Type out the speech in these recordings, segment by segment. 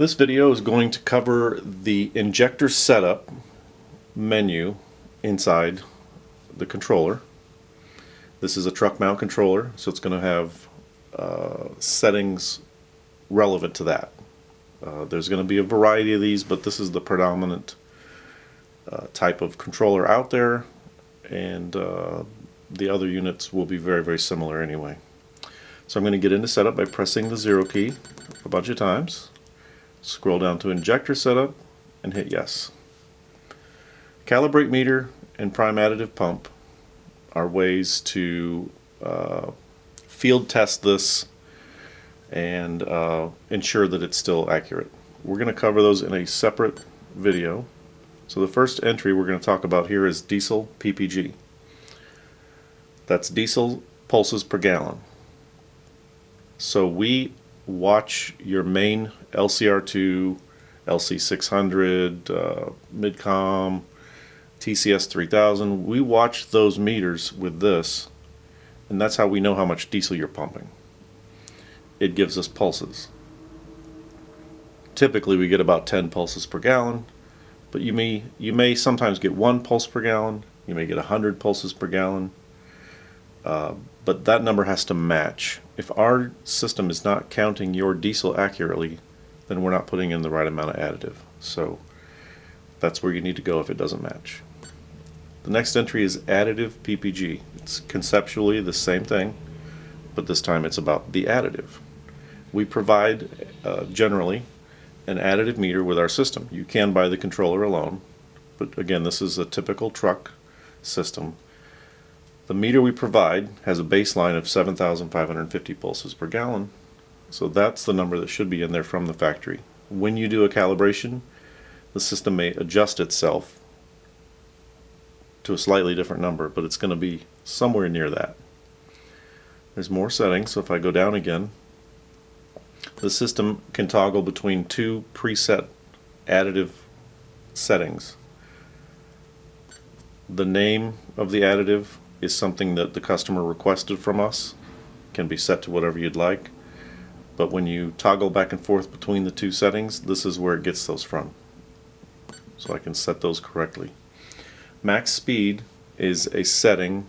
This video is going to cover the injector setup menu inside the controller. This is a truck mount controller, so it's going to have settings relevant to that. There's going to be a variety of these, but this is the predominant type of controller out there, and the other units will be very, very similar anyway. So I'm going to get into setup by pressing the 0 key a bunch of times. Scroll down to injector setup and hit yes. Calibrate meter and prime additive pump are ways to field test this and ensure that it's still accurate. We're going to cover those in a separate video. So the first entry we're going to talk about here is diesel PPG. That's diesel pulses per gallon. So we watch your main LCR2, LC600, Midcom, TCS3000. We watch those meters with this, and that's how we know how much diesel you're pumping. It gives us pulses. Typically we get about 10 pulses per gallon, but you may sometimes get 1 pulse per gallon, you may get 100 pulses per gallon, but that number has to match. If our system is not counting your diesel accurately, then we're not putting in the right amount of additive. So that's where you need to go if it doesn't match. The next entry is additive PPG. It's conceptually the same thing, but this time it's about the additive. We provide generally an additive meter with our system. You can buy the controller alone, but again, this is a typical truck system. The meter we provide has a baseline of 7,550 pulses per gallon, so that's the number that should be in there from the factory. When you do a calibration, the system may adjust itself to a slightly different number, but it's going to be somewhere near that. There's more settings, so if I go down again, the system can toggle between 2 preset additive settings. The name of the additive is something that the customer requested from us. Can be set to whatever you'd like, but when you toggle back and forth between the 2 settings, this is where it gets those from, so I can set those correctly. Max speed is a setting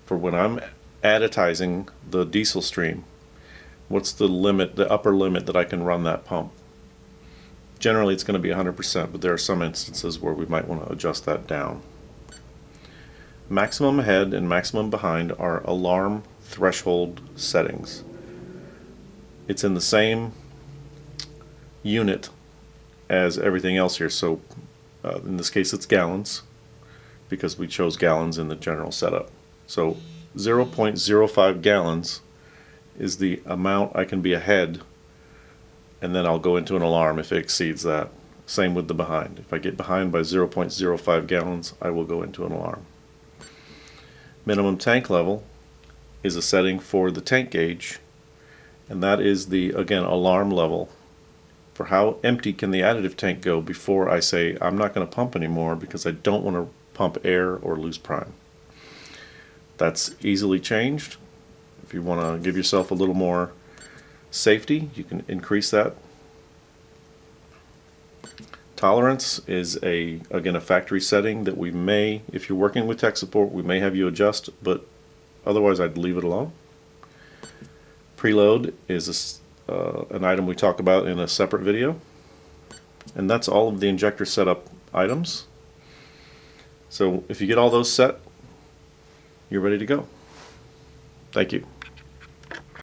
for when I'm additizing the diesel stream. What's the limit, the upper limit that I can run that pump? Generally it's going to be 100%, but there are some instances where we might want to adjust that down. Maximum ahead and maximum behind are alarm threshold settings. It's in the same unit as everything else here, so in this case it's gallons, because we chose gallons in the general setup. So 0.05 gallons is the amount I can be ahead, and then I'll go into an alarm if it exceeds that. Same with the behind. If I get behind by 0.05 gallons, I will go into an alarm. Minimum tank level is a setting for the tank gauge, and that is the, again, alarm level for how empty can the additive tank go before I say I'm not going to pump anymore because I don't want to pump air or lose prime. That's easily changed. If you want to give yourself a little more safety, you can increase that. Tolerance is again a factory setting that we may, if you're working with tech support, we may have you adjust, but otherwise I'd leave it alone. Preload is an item we talk about in a separate video, and that's all of the injector setup items. So if you get all those set, you're ready to go. Thank you.